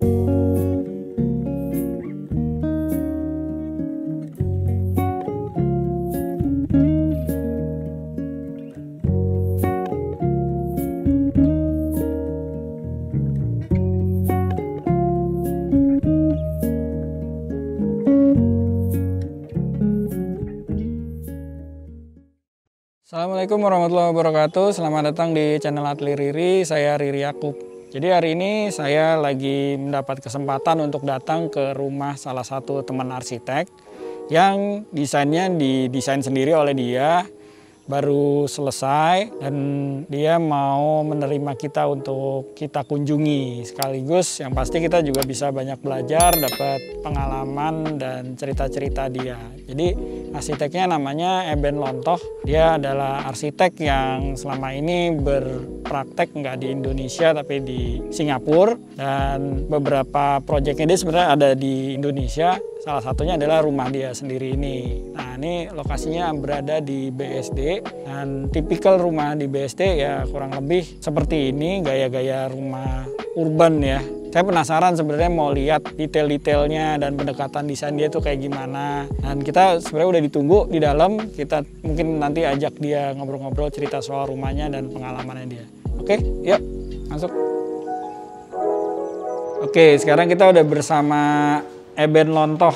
Assalamualaikum warahmatullahi wabarakatuh. Selamat datang di channel Atli Riri. Saya Riri Yakub. Jadi hari ini saya lagi mendapat kesempatan untuk datang ke rumah salah satu teman arsitek yang desainnya didesain sendiri oleh dia, baru selesai, dan dia mau menerima kita untuk kita kunjungi. Sekaligus yang pasti kita juga bisa banyak belajar, dapat pengalaman dan cerita-cerita dia. Jadi arsiteknya namanya Eben Lontoh. Dia adalah arsitek yang selama ini berpraktek nggak di Indonesia tapi di Singapura, dan beberapa proyeknya dia sebenarnya ada di Indonesia. Salah satunya adalah rumah dia sendiri ini. Nah, ini lokasinya berada di BSD, dan tipikal rumah di BSD ya kurang lebih seperti ini, gaya-gaya rumah urban ya. Saya penasaran sebenarnya mau lihat detail-detailnya dan pendekatan desain dia tuh kayak gimana. Dan kita sebenarnya udah ditunggu di dalam, kita mungkin nanti ajak dia ngobrol-ngobrol cerita soal rumahnya dan pengalamannya dia. Oke, yuk masuk. Oke, sekarang kita udah bersama Eben Lontoh.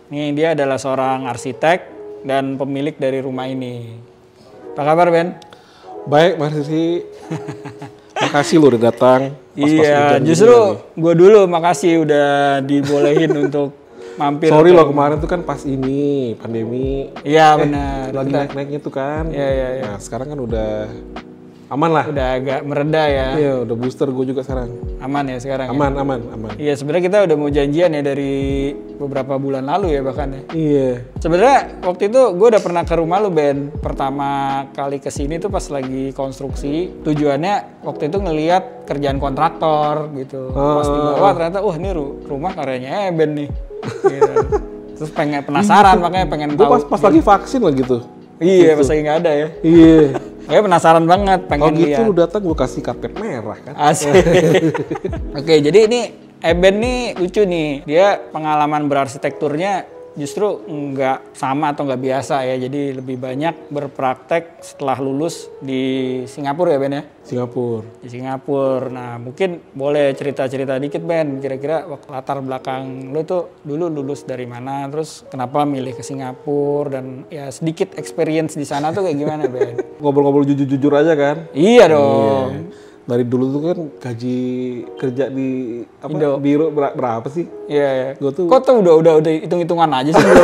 Nih, dia adalah seorang arsitek dan pemilik dari rumah ini. Apa kabar, Ben? Baik, Mas Riri. Makasih lo udah datang. Iya, justru gue dulu makasih udah dibolehin untuk mampir. Sorry loh, kemarin tuh kan pas ini pandemi. Iya, benar. Lagi naik-naiknya tuh kan. Iya. Nah, sekarang kan udah aman lah. Udah agak mereda ya. Iya, udah booster gue juga sekarang. Aman ya sekarang? Aman. Iya, sebenarnya kita udah mau janjian ya dari beberapa bulan lalu ya bahkan ya. Iya. Sebenarnya waktu itu gue udah pernah ke rumah lu, Ben. Pertama kali kesini tuh pas lagi konstruksi. Tujuannya waktu itu ngelihat kerjaan kontraktor gitu. Pas di bawah ternyata, ini rumah karyanya Ben nih. Gitu. Terus pengen penasaran, makanya pengen tahu. Gue pas lagi vaksin lah gitu. Iya, pas lagi nggak ada ya. Iya. Kayak penasaran banget, pengen gitu lihat. Lu datang gue kasih karpet merah kan. Asik. Oke, jadi ini Eben nih lucu nih. Dia pengalaman berarsitekturnya justru nggak sama atau nggak biasa ya. Jadi lebih banyak berpraktek setelah lulus di Singapura ya, Ben ya? Singapura. Di Singapura. Nah, mungkin boleh cerita-cerita dikit, Ben. Kira-kira latar belakang lu tuh dulu lulus dari mana, terus kenapa milih ke Singapura, dan ya sedikit experience di sana tuh kayak gimana, Ben? Ngobrol-ngobrol jujur-jujur aja kan. Iya dong. Iya. Dari dulu tuh kan gaji kerja di biro berapa sih? Iya. Gua tuh kok tuh udah hitung-hitungan aja sih bro.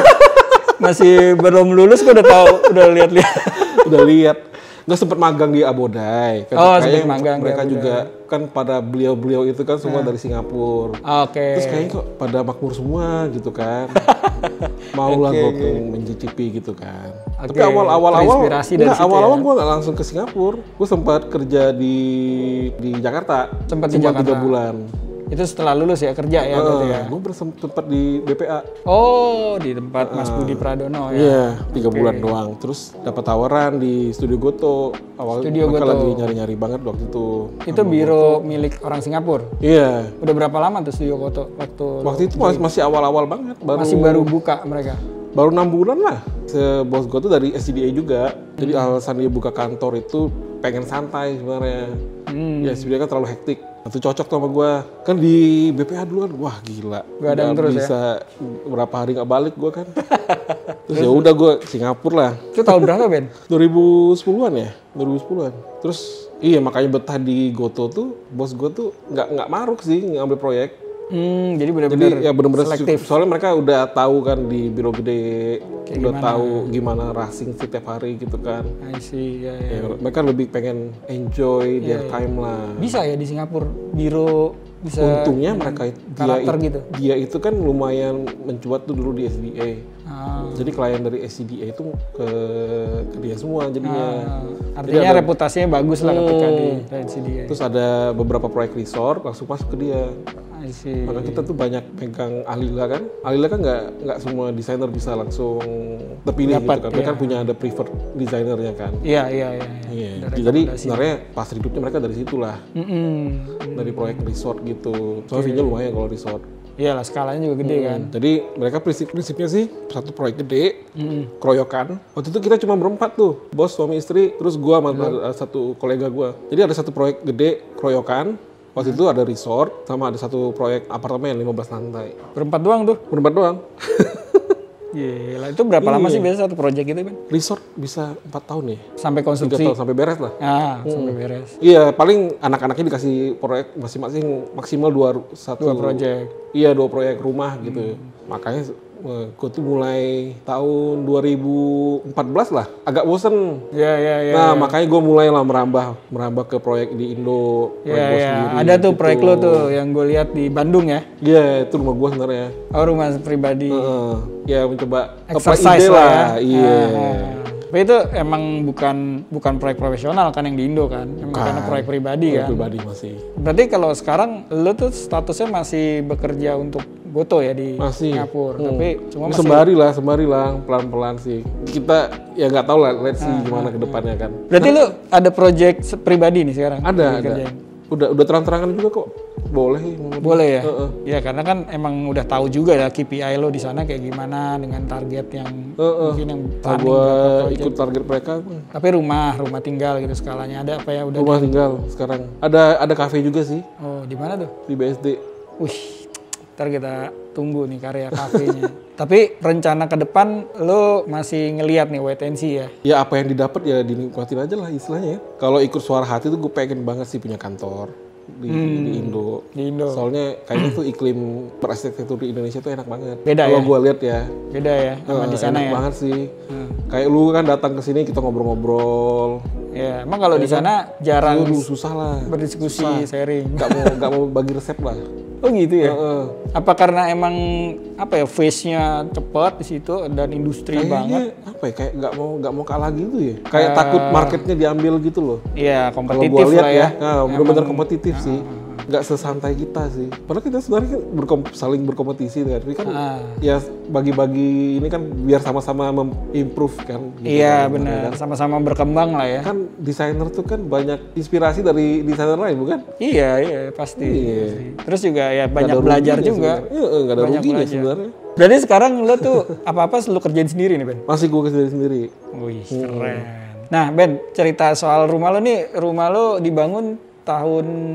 Masih belum lulus kok udah tahu, udah lihat-lihat. Udah lihat. Nggak sempet magang di Abodai. Kan sempet magang mereka juga kan pada beliau-beliau itu kan semua dari Singapura. Oke. Terus kayaknya kok pada makmur semua gitu kan. Mau lah gue mencicipi gitu kan. Tapi awal-awal gue nggak langsung ke Singapura. Gue sempat kerja di Jakarta. Sempat di Jakarta 3 bulan. Itu setelah lulus ya, kerja ya berarti ya? Gue tempat di BPA. Oh, di tempat Mas Budi Pradono ya? Iya, 3 bulan doang. Terus dapat tawaran di Studio Goto. Awalnya mereka lagi nyari-nyari banget waktu itu. Itu biro milik orang Singapura? Iya. Udah berapa lama tuh Studio Goto waktu itu masih awal-awal banget. Masih baru buka mereka? Baru 6 bulan lah. Bos gue tuh dari SCDA juga. Jadi alasan dia buka kantor itu pengen santai sebenarnya. Ya SCDA kan terlalu hektik. Itu cocok tuh sama gue. Kan di BPA dulu kan, wah gila. Gak terus bisa berapa hari nggak balik gue kan. Terus ya udah gue Singapura lah. Itu tahun berapa, Ben? 2010-an ya, 2010-an. Terus iya makanya betah di Goto tuh, bos gue tuh nggak maruk sih ngambil proyek. Jadi benar-benar selektif. Soalnya mereka udah tahu kan di biro gede, udah gimana? tahu gimana racing setiap hari gitu kan. I see, ya. Mereka lebih pengen enjoy their time lah. Bisa ya di Singapura biro bisa. Untungnya mereka dia itu kan lumayan mencuat tuh dulu di SDA. Jadi klien dari SCDA itu ke dia semua jadinya. Artinya reputasinya bagus lah ketika di SCDA. Terus ada beberapa proyek resort langsung masuk ke dia. Maka kita tuh banyak pegang Alila kan. Alila kan nggak semua desainer bisa langsung terpilih gitu kan. Mereka kan punya ada preferred desainernya kan. Iya. Jadi sebenarnya pas hidupnya mereka dari situlah. Dari proyek resort gitu. Soalnya fee-nya lumayan kalau resort. Iyalah, skalanya juga gede kan. Jadi mereka prinsipnya sih satu proyek gede, keroyokan. Waktu itu kita cuma berempat tuh, bos, suami istri, terus gua sama satu kolega gua. Jadi ada satu proyek gede, keroyokan. Waktu itu ada resort, sama ada satu proyek apartemen 15 lantai. Berempat doang tuh? Berempat doang. Gila, itu berapa lama sih biasa satu proyek itu, Ben? Resort bisa 4 tahun ya? Sampai 3 konstruksi? tahun, sampai beres lah. Sampai beres. Iya, paling anak-anaknya dikasih proyek masing-masing maksimal 2 proyek. Iya, 2 proyek rumah gitu. Makanya gue tuh mulai tahun 2014 lah, agak bosen. Iya. Nah, makanya gue mulai lah merambah ke proyek di Indo. Iya. Ada tuh gitu. Proyek lo tuh yang gue lihat di Bandung ya? Iya, itu rumah gue sebenarnya. Oh, rumah pribadi. Ya mencoba exercise ide lah. Iya. Tapi itu emang bukan proyek profesional kan yang di Indo kan? Emang karena proyek pribadi kan? Pribadi masih. Berarti kalau sekarang lo tuh statusnya masih bekerja untuk Goto ya di Singapura, tapi cuma masih sembari lah, pelan-pelan sih. Kita ya nggak tahu lah, let's see gimana ke depannya kan. Berarti lu ada project pribadi nih sekarang? Ada. Udah terang-terangan juga kok. Boleh ya? Ya karena kan emang udah tahu juga ya KPI lo di sana kayak gimana dengan target yang mungkin yang gua ikut target mereka. Tapi rumah tinggal gitu skalanya ada apa ya udah? Rumah tinggal sekarang. Ada kafe juga sih. Oh, di mana tuh? Di BSD. Wih, ntar kita tunggu nih karya kafenya. Tapi rencana ke depan lo masih ngelihat nih wait and see ya? Ya apa yang didapat ya dinikmatin aja lah istilahnya ya. Kalau ikut suara hati tuh gue pengen banget sih punya kantor di Indo. Di Indo. Soalnya kayaknya tuh iklim berarsitektur di Indonesia tuh enak banget. Beda Kalau ya? gue lihat ya. Beda ya sama di sana enak ya? banget sih. Kayak lu kan datang ke sini kita ngobrol-ngobrol. Ya, emang kalau di sana jarang susah lah. Berdiskusi, sharing. Gak mau bagi resep lah. Oh gitu ya? Apa karena emang apa ya face-nya cepat di situ dan industri banget? Apa ya kayak nggak mau kalah gitu ya? Kayak takut marketnya diambil gitu loh. Iya, kompetitif lah ya. Benar-benar kompetitif sih. Nggak sesantai kita sih. Padahal kita sebenarnya saling berkompetisi kan. Tapi kan ya bagi-bagi ini kan biar sama-sama improve kan. Gitu iya kan, benar. Kan? Sama-sama berkembang lah ya. Kan desainer tuh kan banyak inspirasi dari desainer lain bukan? Iya pasti. Iya. Terus juga ya banyak belajar juga. Iya nggak ada ruginya sebenarnya. Berarti sekarang lo tuh apa-apa lu kerjain sendiri nih Ben? Masih gue kerjain sendiri. Wih keren. Nah Ben, cerita soal rumah lo nih. Rumah lo dibangun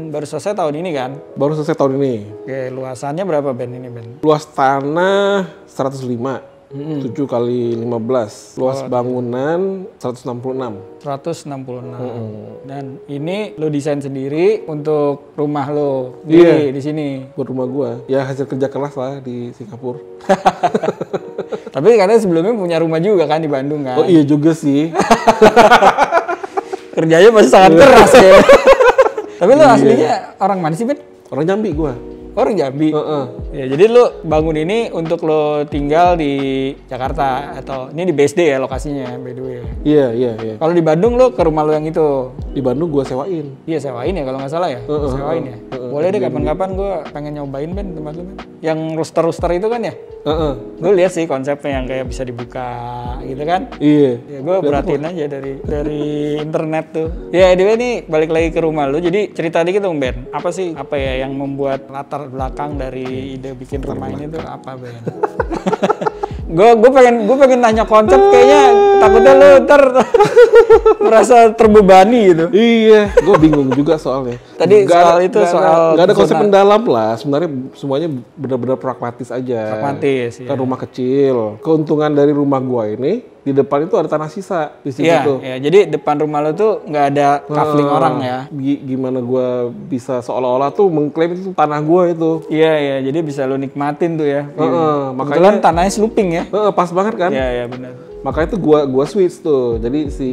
baru selesai tahun ini kan? Baru selesai tahun ini. Oke, luasannya berapa Ben ini Ben? Luas tanah 105, 7 kali 15. Luas bangunan 166. 166. Dan ini lo desain sendiri untuk rumah lo di sini. Buat rumah gua. Ya hasil kerja keras lah di Singapura. Tapi katanya sebelumnya punya rumah juga kan di Bandung kan? Oh iya juga sih. Kerjanya pasti sangat keras ya. Tapi lo aslinya orang mana sih Ben? Orang Jambi gua. Orang Jambi? Ya, jadi lo bangun ini untuk lo tinggal di Jakarta atau ini di BSD ya lokasinya by the way? Iya. Kalau di Bandung lo ke rumah lo yang itu? Di Bandung gua sewain. Iya sewain ya kalau nggak salah ya? Sewain ya? Boleh deh kapan-kapan gua pengen nyobain Ben tempat lo Ben. Yang rooster itu kan ya? Gue lihat sih konsepnya yang kayak bisa dibuka gitu kan? Iya. Ya gue perhatiin aja dari internet tuh. Ya anyway nih balik lagi ke rumah lo. Jadi cerita dikit dong Ben. Apa ya yang membuat latar belakang dari ide bikin rumah ini tuh apa Ben? Gue pengen nanya konsep kayaknya takutnya lo ntar merasa terbebani gitu. Iya, gue bingung juga soalnya. Tadi soal nggak ada konsep mendalam lah. Sebenarnya semuanya benar-benar pragmatis aja. Pragmatis. Kan rumah kecil. Keuntungan dari rumah gue ini di depan itu ada tanah sisa di situ tuh. Iya, jadi depan rumah lo tuh nggak ada kafling orang ya. Gimana gue bisa seolah-olah tuh mengklaim itu tanah gue itu. Iya, jadi bisa lo nikmatin tuh ya. Makanya tanahnya sloping ya. Pas banget kan? Iya benar. Makanya tuh gua switch tuh. Jadi si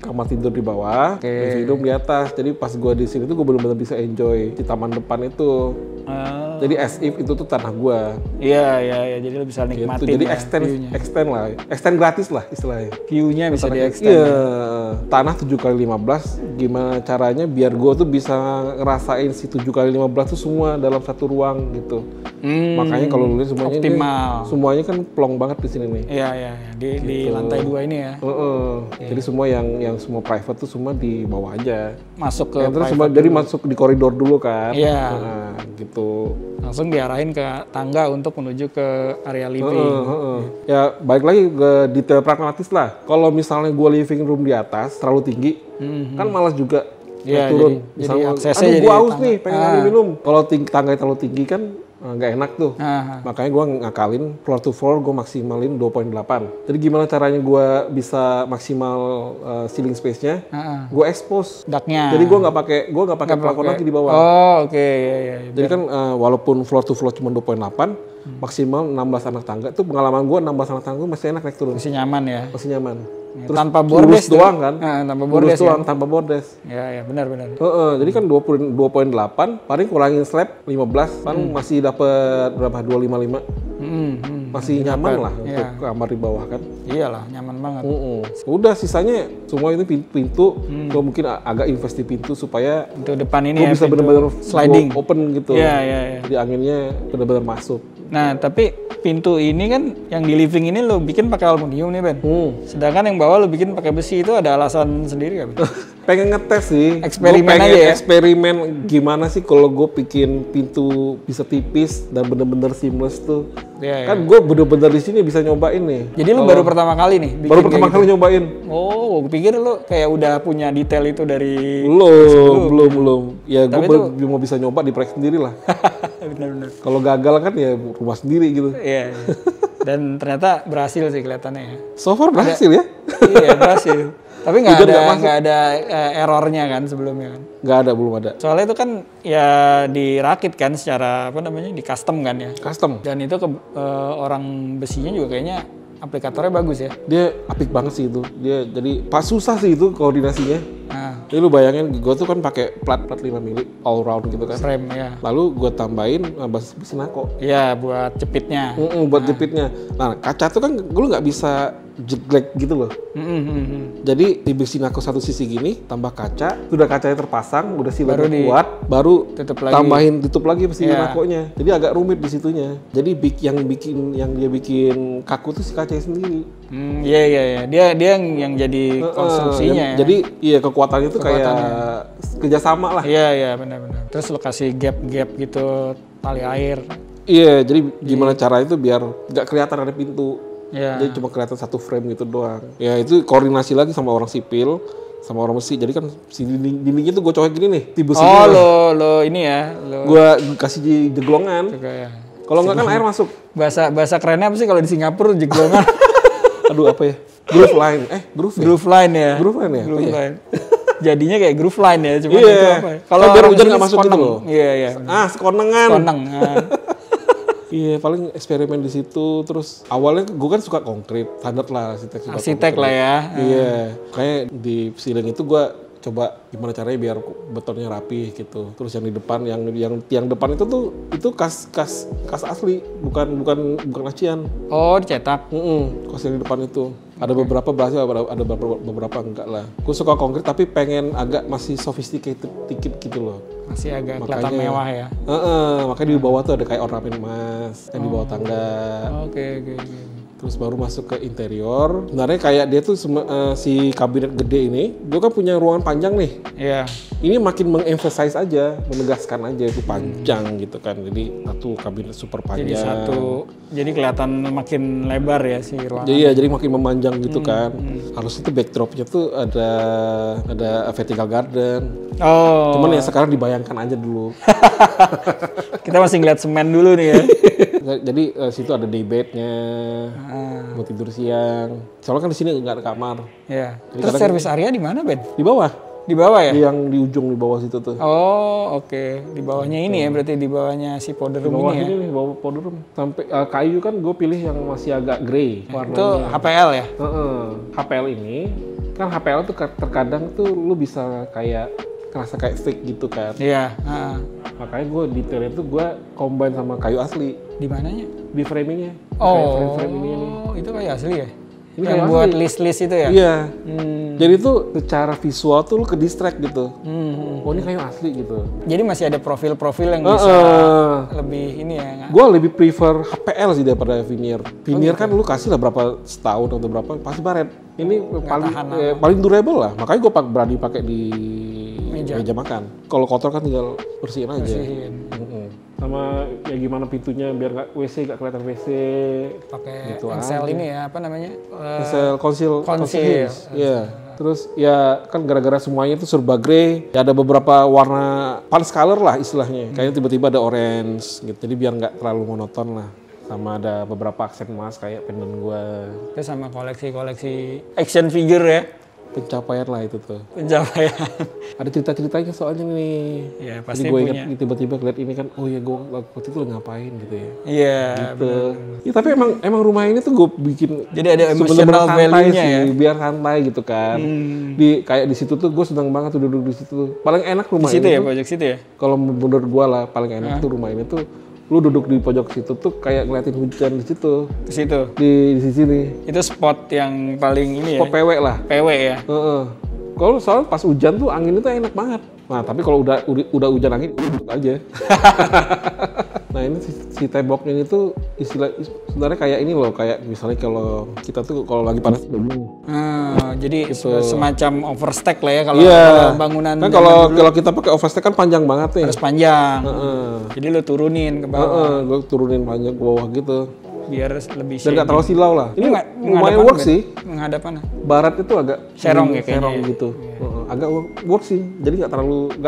kamar tidur di bawah, living room di atas. Jadi pas gua di sini tuh gua benar-benar bisa enjoy di taman depan itu. Jadi as if itu tuh tanah gua. Iya, jadi lu bisa Gitu. nikmatin. Jadi ya, extend lah, extend gratis lah istilahnya. view-nya bisa di extend. Iya, tanah 7x15, gimana caranya biar gua tuh bisa ngerasain si 7x15 tuh semua dalam satu ruang gitu. Makanya kalau lu lihat semuanya ini, Optimal. semuanya kan plong banget di sini nih. Iya, di lantai 2 ini ya. Jadi semua yang semua private tuh semua di bawah aja. Masuk ke Terus semua jadi masuk di koridor dulu kan. Iya. Nah, gitu. Langsung diarahin ke tangga untuk menuju ke area living. Ya balik lagi ke detail pragmatis lah. Kalau misalnya gue living room di atas terlalu tinggi, kan malas juga Iya, turun. jadi Misalnya, aksesnya aduh jadi gue haus tangga. nih, pengen ngambil minum. Kalau tangga terlalu tinggi kan nggak enak tuh. Makanya gue ngakalin floor to floor gue maksimalin 2.8. Jadi gimana caranya gue bisa maksimal ceiling space-nya? Gue expose. Daknya. Jadi gue nggak pakai plafon lagi di bawah. Oh, oke, iya. Jadi kan walaupun floor to floor cuma 2.8, maksimal 16 anak tangga. Itu pengalaman gue 16 anak tangga masih enak naik turun. Masih nyaman ya. Masih nyaman. Terus tanpa bordes doang kan? Tanpa bordes doang, kan? tanpa bordes. Ya, benar. Jadi kan 2.8, paling kurangin slab 15, kan masih dapat berapa? 255. Masih nyaman lah untuk kamar di bawah kan. Iyalah, nyaman banget. Udah sisanya semua itu pintu. Gue mungkin agak invest di pintu supaya Pintu depan ini gue ya, bisa pintu bener-bener sliding open gitu. Iya. Jadi anginnya bener-bener masuk. Nah, tapi pintu ini kan yang di living ini lo bikin pakai aluminium nih, Ben. Sedangkan yang bawah lo bikin pakai besi itu ada alasan sendiri kan, Ben? Pengen ngetes sih. Eksperimen Gua pengen aja ya? eksperimen gimana sih kalau gue bikin pintu bisa tipis dan bener-bener seamless tuh. Iya. Kan gue bener-bener di sini bisa nyobain nih. Jadi lo baru pertama kali nih bikin Baru kayak pertama gitu? kali nyobain. Oh, gue pikir lo kayak udah punya detail itu dari... Belum. Ya gue mau bisa nyoba di proyek sendiri lah. Benar-benar. Kalau gagal kan ya rumah sendiri gitu. Iya. Dan ternyata berhasil sih kelihatannya ya. So far berhasil ya? Iya, berhasil. Tapi nggak ada errornya kan sebelumnya kan? Nggak ada, belum ada. Soalnya itu kan ya dirakit kan secara di custom kan ya. Custom. Dan itu orang besinya juga kayaknya aplikatornya bagus ya. Dia apik banget sih itu. Dia jadi susah sih itu koordinasinya. Jadi lu bayangin, gue tuh kan pakai plat 5 mili all round gitu kan. Frame ya. Lalu gue tambahin besi nako. Iya, buat jepitnya. Buat jepitnya. Nah, kaca tuh kan lu nggak bisa jeglek gitu loh. Jadi di besi nako satu sisi gini, tambah kaca, udah kacanya terpasang, udah siletnya kuat, baru tutup lagi besi nakonya. Jadi agak rumit di situnya. Jadi yang dia bikin kaku tuh si kacanya sendiri. Iya. Dia yang jadi konstruksinya ya. Jadi iya kekuatannya itu kayak kerjasama lah. Iya benar. Terus lo kasih gap gitu tali air. Iya, jadi gimana cara itu biar nggak kelihatan ada pintu. Iya. Jadi cuma kelihatan satu frame gitu doang. Ya itu koordinasi lagi sama orang sipil, sama orang besi. Jadi kan si dindingnya tuh gue coret gini nih, besinya. Oh lo ini ya. Gue kasih jeglongan. Ya. Kalau nggak kan air masuk. Bahasa kerennya apa sih kalau di Singapura jeglongan? Aduh apa ya? Groove line. Groove line ya. Groove line ya. Line. Jadinya kayak groove line ya, cuma itu apa ya? Kalau biar hujan nggak masuk gitu loh. Iya. Sekonengan. Koneng. Iya, paling eksperimen di situ. Terus awalnya gue kan suka konkret, standar lah arsitek lah ya. Iya, kayak di ceiling itu gue coba gimana caranya biar betonnya rapi gitu. Terus yang di depan, yang depan itu tuh itu kas asli, bukan acian. Oh, dicetak. Kas yang di depan itu. Ada beberapa berhasil, ada beberapa enggak lah. Gue suka konkret tapi pengen agak masih sophisticated dikit gitu loh. Masih agak kelihatan mewah ya. Makanya di bawah tuh ada kayak ornamen emas yang di bawah tangga. Oke. Terus baru masuk ke interior. Sebenarnya kayak dia tuh si kabinet gede ini, dia kan punya ruangan panjang nih. Iya. Ini makin mengemphasize aja, menegaskan aja itu panjang gitu kan. Jadi satu kabinet super panjang. Jadi kelihatan makin lebar ya si ruangan. Iya, jadi makin memanjang gitu kan. Harusnya tuh backdropnya tuh ada vertical garden. Oh. Cuman ya sekarang dibayangkan aja dulu. Kita masih ngeliat semen dulu nih ya. Jadi situ ada daybednya buat tidur siang. Soalnya kan di sini nggak ada kamar. Iya. Terus service area di mana, Ben? Di bawah. Di bawah ya? Yang di ujung di bawah situ tuh. Oh, oke. Di bawahnya ini ya, berarti di bawahnya si powder room ini ya? Di bawah powder room. Sampai kayu kan gue pilih yang masih agak grey warnanya. Itu HPL ya? HPL ini kan HPL tuh terkadang tuh lu bisa kayak kerasa kayak fake gitu kan. Iya. Makanya gue detailnya tuh gue combine sama kayu asli Di mananya? di framingnya. Oh, Frame ini nih. itu kayak asli ya? Ini Yang kayu buat asli. list-list itu ya? Iya. Jadi tuh secara visual tuh lu ke distract gitu. Oh ini kayu asli gitu. Jadi masih ada profil-profil yang bisa lebih ini ya? Gue lebih prefer HPL sih daripada veneer. Veneer kan lu kasih lah berapa setahun atau berapa pasti baret. Ini paling durable lah. Makanya gue berani pakai di meja makan. Kalau kotor kan tinggal bersihin aja. Sama ya gimana pintunya biar nggak WC nggak kelihatan WC. Pakai gitu Excel aja. ini ya, apa namanya? Excel conceal. Conceal. Iya. Terus ya kan gara-gara semuanya itu serba grey, ya ada beberapa warna pants color lah istilahnya. Kayaknya tiba-tiba ada orange gitu. Jadi biar nggak terlalu monoton lah. Sama ada beberapa aksen emas kayak pendant gua. Itu sama koleksi-koleksi action figure ya? Pencapaian lah itu tuh. Pencapaian. Ada cerita-ceritanya soalnya nih. Ya Jadi pasti gue punya. ingat tiba-tiba ngeliat ini kan, oh ya gue waktu itu ngapain gitu ya. Iya. Gitu. Ya, tapi emang rumah ini tuh gue bikin. Jadi ada sebenarnya emotional santai value-nya sih, ya? biar santai gitu kan. Kayak di situ tuh gue senang banget tuh duduk di situ. Paling enak rumah Di situ ini ya, tuh, pojok situ ya? kalau menurut gue lah paling enak tuh rumah ini tuh. Lu duduk di pojok situ tuh kayak ngeliatin hujan di situ. Ke situ. Di sini. Itu spot yang paling ini ya? Spot PW lah. PW ya? Kalau soal pas hujan tuh angin itu enak banget. Nah tapi kalau udah hujan angin duduk aja. Nah ini si temboknya ini tuh sebenarnya kayak ini loh, kayak misalnya kalau kita tuh kalau lagi panas begini. Jadi semacam overstack lah ya kalau bangunan. Kan kalau kita pakai overstack kan panjang banget nih. Harus panjang. Jadi lo turunin ke bawah. Gue turunin panjang ke bawah gitu. Biar lebih Dan nggak terlalu silau lah. Ini menghadap lumayan work mana, sih. Menghadap mana? Barat itu agak Serong ya kayaknya. serong gitu. Agak work sih. Jadi nggak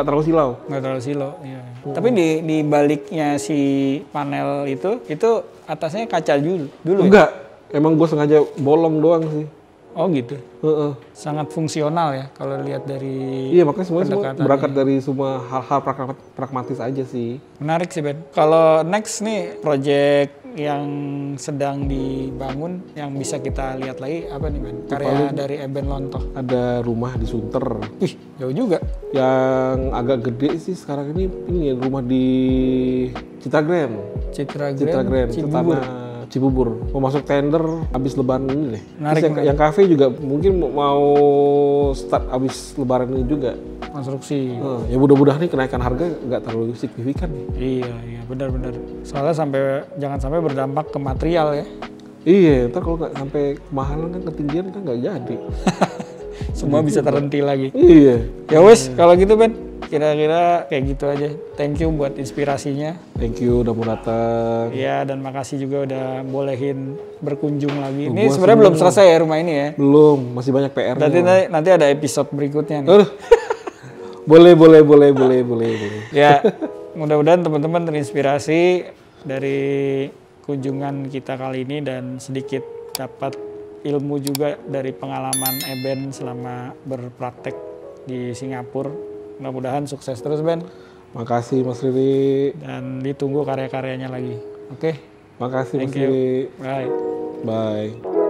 terlalu silau. Nggak terlalu silo. Iya. Tapi di baliknya si panel itu atasnya kaca dulu ya? Enggak. Emang gue sengaja bolong doang sih. Oh gitu. Sangat fungsional ya kalau lihat dari. Iya makanya semua berangkat dari semua hal-hal pragmatis aja sih. Menarik sih Ben. Kalau next nih project yang sedang dibangun yang bisa kita lihat lagi apa nih Ben? Karya dari Eben Lontoh. Ada rumah di Sunter. Wih jauh juga. Yang agak gede sih sekarang ini rumah di Citra Grand. Citra Grand. Cibubur. Mau masuk tender habis lebaran ini deh. Menarik, Yang kafe juga mungkin mau start habis lebaran ini juga. Konstruksi. Ya mudah-mudahan nih kenaikan harga nggak terlalu signifikan nih. Iya benar-benar. Soalnya jangan sampai berdampak ke material ya. Iya, ntar kalau nggak sampai kemahalan kan ketinggian kan nggak jadi. Semua bisa terhenti lagi. Iya. Ya wes kalau gitu Ben. Kira-kira kayak gitu aja. Thank you buat inspirasinya. Thank you udah mau datang. Iya dan makasih juga udah bolehin berkunjung lagi. Ini sebenarnya belum selesai ya rumah ini ya? Belum, masih banyak PR. Nanti ada episode berikutnya nih. Boleh. Ya, mudah-mudahan teman-teman terinspirasi dari kunjungan kita kali ini dan sedikit dapat ilmu juga dari pengalaman Eben selama berpraktek di Singapura. Mudah-mudahan sukses terus Ben. Makasih Mas Riri. Dan ditunggu karya-karyanya lagi. Oke. Makasih Mas Thank you. Riri. Bye. Bye.